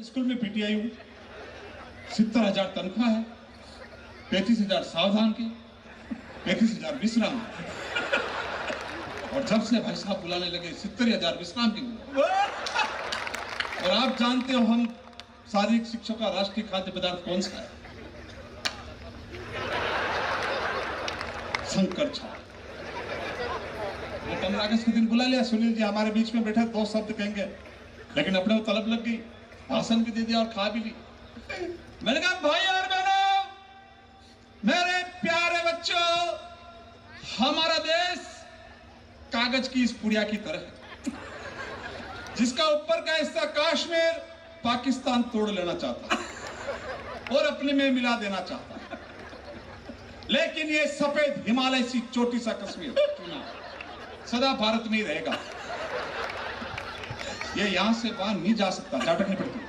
School में PTI हूँ, 70,000 तनख्वाह है, 35,000 सावधान के, 35,000 विश्राम। और जब से भाई साहब बुलाने लगे 70,000 विश्राम के लिए। और आप जानते हो हम शारीरिक शिक्षा का राष्ट्रीय खाद्य पदार्थ कौन सा है? शंकर छाप। 15 अगस्त के दिन बुला लिया, सुनील जी हमारे बीच में बैठे, 2 शब्द कहेंगे, लेकिन अपने को तलब लग गई, भाषण भी दे दिया और खा भी ली। मैंने कहा भाई और बहनों, मेरे प्यारे बच्चों, हमारा देश कागज की इस पुड़िया की तरह है, जिसका ऊपर का हिस्सा कश्मीर पाकिस्तान तोड़ लेना चाहता है और अपने में मिला देना चाहता है, लेकिन ये सफेद हिमालय सी चोटी सा कश्मीर सदा भारत में ही रहेगा। ये यहां से बाहर नहीं जा सकता, जाटकनी पड़ती।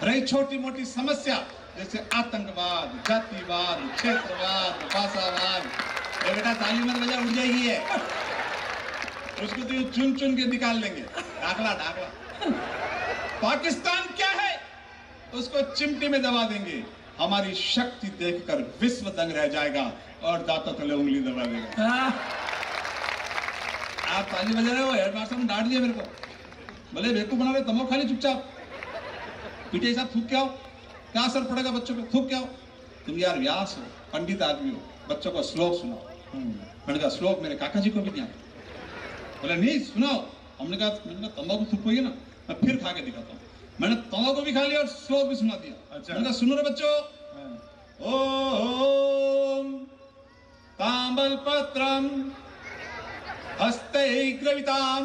रही छोटी मोटी समस्या जैसे आतंकवाद, जातिवाद, क्षेत्रवाद, भाषावाद, बेटा ताली मत बजा, उड़ जाएगी है, उसको तो चुन चुन के निकाल लेंगे, ढाकला ढाकला। पाकिस्तान क्या है उसको चिमटी में दबा देंगे, हमारी शक्ति देखकर विश्व दंग रह जाएगा और दाता तले उंगली दबा देगा। आप ताली बजा रहे हो, हेडमास्टर ने डांट दिया मेरे को, बोले बेवकूफ बना रहे, तम्बाकू खा ली चुपचाप, पीटे साहब थूक क्या हो, क्या असर पड़ेगा बच्चों पे, थूक क्या हो। तुम यार व्यास हो, पंडित आदमी हो, बच्चों को श्लोक सुनाओ। मैंने कहा श्लोक मेरे काका जी को भी नहीं आता। बोले नहीं सुनाओ। हमने कहा तम्बाकू थूकोगे ना, मैं फिर खा के दिखाता हूँ। मैंने तम्बाकू भी खा लिया और श्लोक भी सुना दिया। अच्छा। मैंने कहा सुनो रे बच्चों, ओम तांबल पत्रम हस्ते ग्रविताम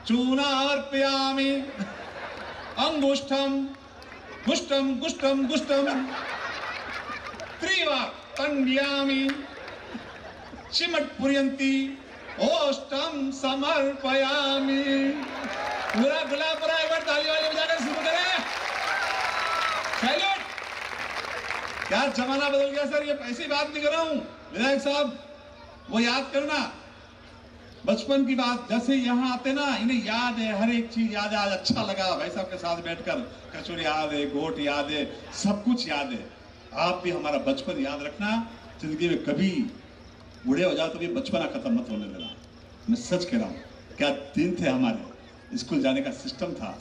चूनार्पयामि अंगुष्ठम गुष्टम गुष्टम गुष्टम त्रिवा तंड्यामि चिमटपुर्यन्ति ओष्टम समर्पयामि। पूरा गुलाबपुरा एक बार ताली वाली बजाकर शुरू करें। सैल्यूट। क्या जमाना बदल गया सर, ये ऐसी बात नहीं कर रहा हूं विधायक साहब, वो याद करना बचपन की बात, जैसे यहाँ आते ना, इन्हें याद है, हर एक चीज याद है। आज अच्छा लगा भाई साहब के साथ बैठकर, कचौड़ी याद है, गोट याद है, सब कुछ याद है। आप भी हमारा बचपन याद रखना, जिंदगी में कभी बूढ़े हो जाओ तो भी बचपना खत्म मत होने देना। मैं सच कह रहा हूँ, क्या दिन थे हमारे, स्कूल जाने का सिस्टम था,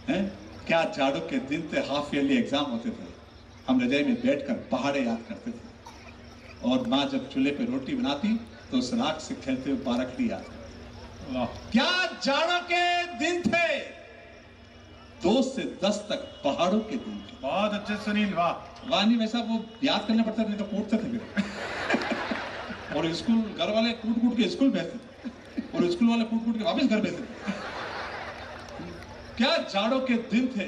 हैं? क्या जाड़ों के दिन थे, हाफ ईयरली एग्जाम होते थे, हम रजाई में बैठकर पहाड़े याद करते थे, और माँ जब चूल्हे पे रोटी बनाती तो उस राख से खेलते हुए बारकड़ी याद। क्या जाड़ों के दिन थे, 2 से 10 तक पहाड़ों के दिन थे। बहुत अच्छे सुनील, वाह वाह। नहीं वैसा वो याद करना पड़ता, नहीं तो कूटते थे फिर। और स्कूल घर वाले कूट कूट के स्कूल भेजते थे, और स्कूल वाले कूट कूट के वापस घर भेजते थे। क्या जाड़ों के दिन थे,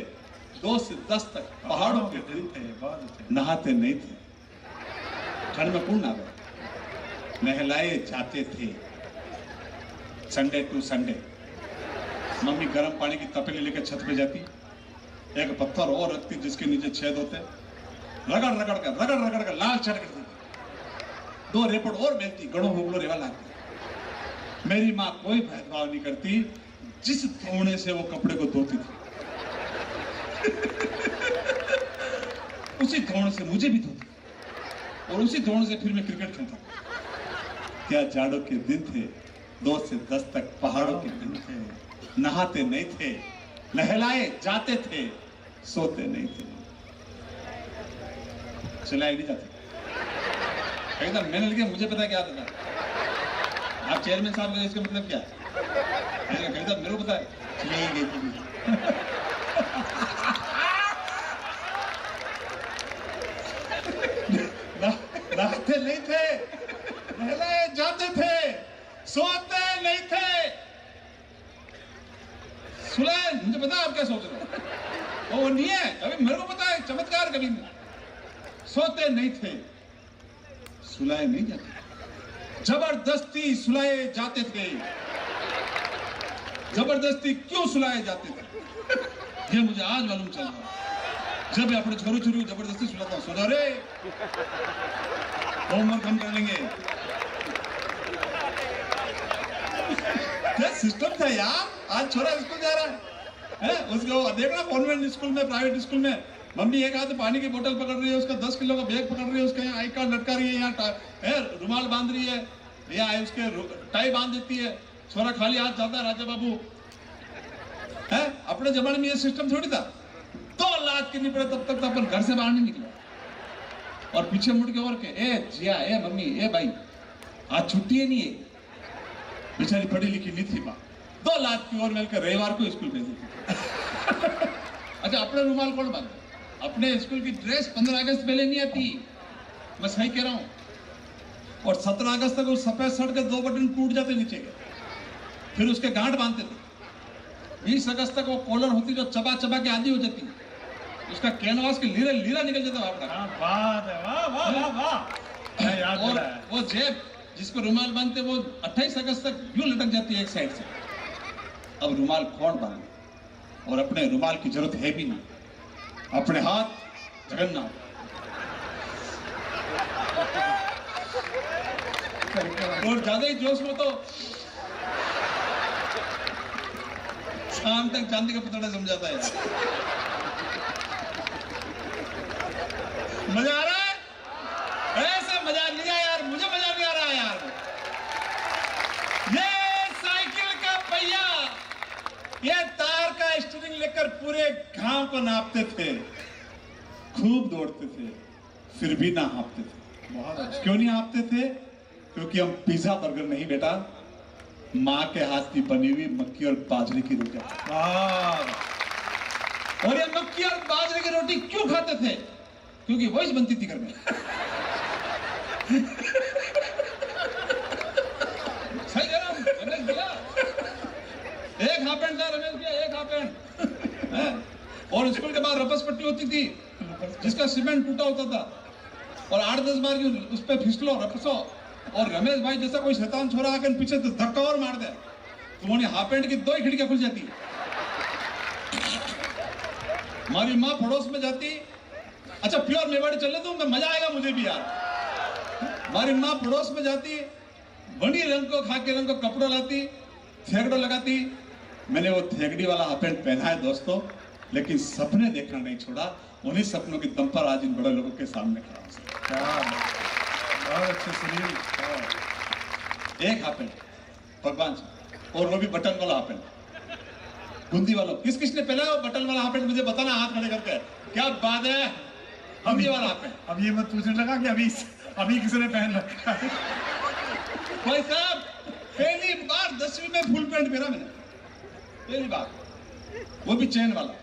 2 से 10 तक पहाड़ों के दिन थे, नहाते नहीं थे, ठंड में कौन नहा, नहलाए जाते थे। संडे टू संडे मम्मी गर्म पानी की तपेली लेकर छत पे जाती, एक पत्थर और रखती जिसके नीचे छेद होते, रगड़ रगड़ कर लाल चढ़ कर 2 रेपड़ और बेचती, गड़ो होगड़ो रेवा लाती। मेरी माँ कोई भेदभाव नहीं करती, जिस धोने से वो कपड़े को धोती थी उसी धोने से मुझे भी धोती, और उसी धोने से फिर मैं क्रिकेट खेलता। क्या जाड़ों के दिन थे, 2 से 10 तक पहाड़ों के दिन थे, नहाते नहीं थे, नहलाए जाते थे, सोते नहीं थे, चलाए नहीं जाते। एकदम मैंने लिखा, मुझे पता क्या था। आप चेयरमैन साहब, इसका मतलब क्या है? मेरे को पता है, चलाई गई थी। नहाते नहीं थे, नहलाए जाते थे, सोते नहीं थे। सुलाए, मुझे पता है आप क्या सोच रहे हो, वो नहीं है, अभी मेरे को पता है, चमत्कार कभी नहीं। सोते नहीं थे, सुलाए नहीं जाते, जबरदस्ती सुलाए जाते थे। जबरदस्ती क्यों सुलाए जाते थे, ये मुझे आज मालूम चल रहा। जब मैं अपने छोरू छोरू जबरदस्ती सुलाता हूँ, सो जा रे, होमवर्क हम कर लेंगे। क्या सिस्टम था यार, आज छोरा स्कूल जा रहा है, है उसको देखना कॉन्वेंट स्कूल में, प्राइवेट स्कूल में, मम्मी एक हाथ पानी की बोतल पकड़ रही है, उसका 10 किलो का बैग पकड़ रही है, उसका यहाँ आई कार्ड लटका रही है, यहाँ रुमाल बांध रही है, यहाँ उसके टाई बांध देती है, छोरा खाली हाथ जाता है राजा बाबू। है अपने जमाने में ये सिस्टम थोड़ी था। 2 लाख करनी पड़े तब तक तो अपन घर से बाहर नहीं निकले। और पीछे मुड़ के और के ए जिया, ए मम्मी, ए भाई, आज छुट्टी है नहीं है, बेचारी पढ़ी लिखी नहीं थी माँ, 2 लाख की और मिलकर रविवार को स्कूल भेज देती। अच्छा अपने रुमाल कौन बांधे? अपने स्कूल की ड्रेस 15 अगस्त पहले नहीं आती, मैं सही कह रहा हूं। और 17 अगस्त तक उस सफेद शर्ट के 2 बटन टूट जाते नीचे के, फिर उसके गांठ बांधते थे। 20 अगस्त तक वो कॉलर होती जो चबा चबा के आधी हो जाती, उसका कैनवास के लीरा निकल जाता आपका। बात है, वाह वाह वाह वाह, याद और वो जेब जिसको रुमाल बांधते वो 28 अगस्त तक यूं लटक जाती है एक साइड से। अब रुमाल कौन बांधे? और अपने रुमाल की जरूरत है भी नहीं, अपने हाथ जगन्नाथ। और ज्यादा ही जोश में तो शाम तक चांदी का पुतला समझाता है। मजा आ रहा है? ऐसे मजा नहीं आया यार, मुझे मजा नहीं आ रहा है यार। ये साइकिल का पहिया, ये तार का स्टीयरिंग लेकर पूरे गांव को नापते थे, खूब दौड़ते थे, फिर भी ना हाँपते थे। बहुत अच्छा। क्यों नहीं हाँपते थे? क्योंकि हम पिज्जा बर्गर नहीं बेटा, माँ के हाथ की बनी हुई मक्की और बाजरे की रोटी। और ये मक्की और बाजरे की रोटी क्यों खाते थे? क्योंकि वही बनती थी घर में। सही कह रहा हूं, रमेश भैया, एक हाफ पैंट था रमेश भैया, एक हाफ पैंट। और स्कूल के बाद रपस पट्टी होती थी जिसका सीमेंट टूटा होता था, और 8-10 बार की उस पर फिसलो रपसो, और रमेश भाई जैसा कोई शैतान छोरा आकर पीछे तो धक्का और मार दे तो वो हाफ पैंट की 2 ही खिड़कियां खुल जाती। हमारी माँ पड़ोस में जाती, अच्छा प्योर मेवाड़ी चल रहे तो मजा आएगा मुझे भी यार। हमारी माँ पड़ोस में जाती, बनी रंग को खा के रंग को कपड़ा लाती, थेगड़ो लगाती। मैंने वो थेगड़ी वाला हाफ पैंट पहना है दोस्तों, लेकिन सपने देखना नहीं छोड़ा। उन्हीं सपनों की दम पर आज इन बड़े लोगों के सामने खड़ा हूं। बहुत अच्छे सुनील। एक हाफ पैंट भगवान से, और वो भी बटन वाला हाफ पैंट। बूंदी वाला किस किसने पहना वो बटन वाला हाफ पैंट? मुझे बताना हाथ खड़े करके। क्या बात है, हम ये वाला हाफ पैंट। अब ये मत पूछने लगा कि अभी किसने पहन रखा है। भाई साहब पहली बार 10वीं में फुल पैंट पहना मैंने, पहली बार, वो भी चैन वाला।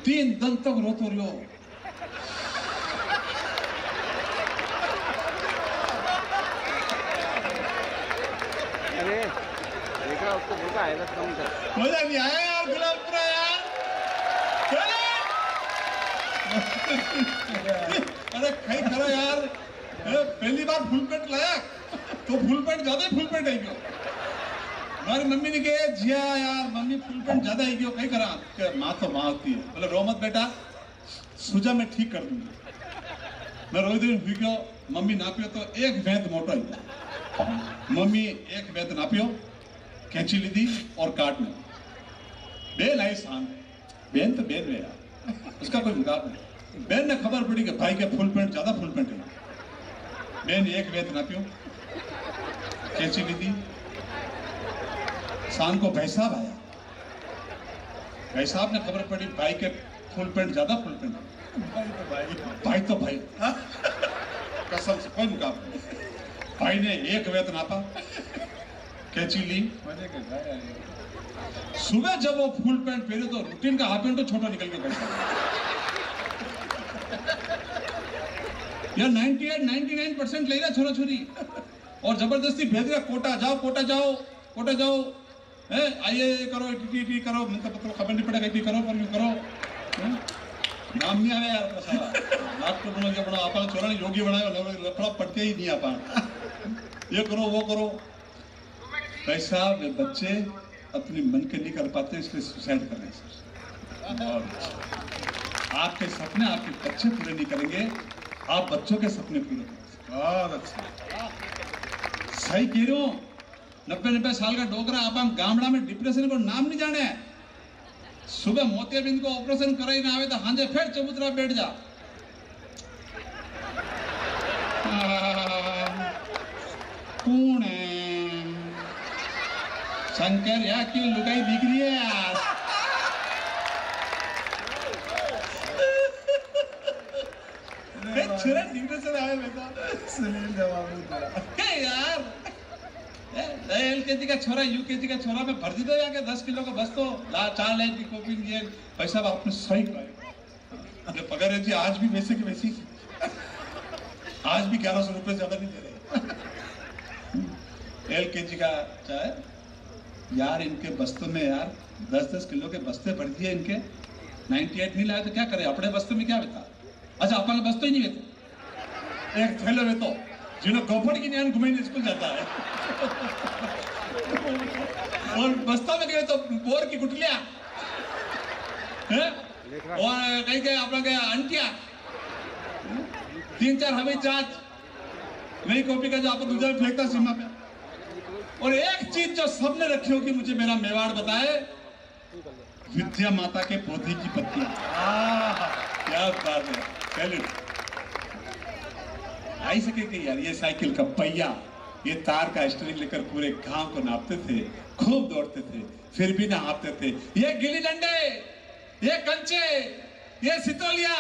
3 दिन तक रोतो रहो। अरे देखा उसको देखा है बस कम कर। मजा नहीं आया यार गुलाबपुरा यार। अरे कहीं करो यार, पहली बार फुल पैंट लाया तो फुल पैंट ज्यादा ही फुल पैंट है क्यों? हमारी मम्मी ने कहा जिया यार मम्मी फुल पैंट ज्यादा है क्यों? कहीं करा माँ तो माँ होती है। बोले रो मत बेटा, सुजा मैं ठीक कर दूंगी। मैं रोई दिन हुई क्यों? मम्मी नापियो तो 1 वेद मोटा ही। मम्मी 1 वेद नापियो, कैंची ली दी और काट में बेन आई शांत। बेन तो बेन में यार, उसका कोई मुकाबला नहीं। बेन ने खबर पड़ी कि भाई के फुल पैंट ज्यादा फुल पैंट है। बेन 1 वेद नापियो, कैंची ली दी। शाम को भाई साहब आया, भाई साहब ने खबर पड़ी भाई के फुल पैंट ज्यादा फुल पैंट है। भाई तो भाई कसम से कोई मुकाबला नहीं। भाई ने 1 वेद नापा, कैंची ली। सुबह जब वो फुल पैंट पहने तो रूटीन का हाफ पैंट तो छोटा निकल के बैठा। यार 98-99% ले रहा छोरा छोरी, और जबरदस्ती भेज रहा कोटा जाओ कोटा जाओ कोटा जाओ, आइए करो टी करो, मतलब खबर नहीं पड़ेगा टी करो पर करो। नाम नहीं आया यार साला, डॉक्टर बनो के बनो आपा छोरा ने योगी बनाया लफड़ा पटके ही नहीं आपा। ये करो वो करो। भाई साहब बच्चे अपनी मन के नहीं कर पाते इसलिए सुसाइड कर रहे हैं। आपके सपने आपके बच्चे पूरे नहीं करेंगे, आप बच्चों के सपने पूरे करेंगे। बहुत अच्छा, सही कह रहे हो। 90-90 साल का डोकरा आप गामड़ा में डिप्रेशन को नाम नहीं जाने। सुबह मोतियाबिंद को ऑपरेशन कराई ना आवे तो हांजे फिर चबूतरा बैठ जा। कौन है? शंकर या की लुगाई दिख रही है यार। छुरा दिखने से आए बेटा। सुनील जवाब क्या यार? एलकेजी का छोरा यूकेजी का छोरा में भर्ती दो जाके 10 किलो का बस तो 4 लाइन की कॉपी दिए। भाई साहब आपने सही कहा। पगार है जी आज भी वैसे की वैसी, आज भी 1100 रुपए ज्यादा नहीं दे रहे। एलकेजी का चाहे यार इनके बस्तों में यार 10-10 किलो के बस्ते भर दिए इनके। 98 नहीं लाए तो क्या करे? अपने बस्ते में क्या बेटा? अच्छा अपन बस्तो ही नहीं बेटा, एक थैले में तो जिन्हों गोफड़ की न्यान घुमाई स्कूल जाता है और बस्ता में गए तो बोर की गुटलियां और कहीं गए अपना गया अंटिया 3-4 हमें चाच नई कॉपी का जो आपको दूसरा फेंकता सीमा पे। और एक चीज जो सबने रखी होगी, मुझे मेरा मेवाड़ बताए, विद्या माता के पौधे की पत्तियां। क्या बात है, सैल्यूट। आई सके कि यार ये साइकिल का पहिया, ये तार का स्टीयरिंग लेकर पूरे गांव को नापते थे, खूब दौड़ते थे, फिर भी ना हारते थे। ये गिल्ली डंडे, ये कंचे, ये सितोलिया,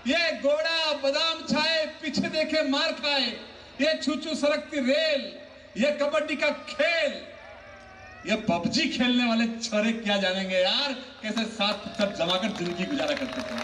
ये घोड़ा बादाम छाए पीछे देखे मार खाए, ये छू सरकती रेल, ये कबड्डी का खेल, ये पबजी खेलने वाले छोरे क्या जानेंगे यार कैसे साथ जमा कर जिंदगी गुजारा करते थे।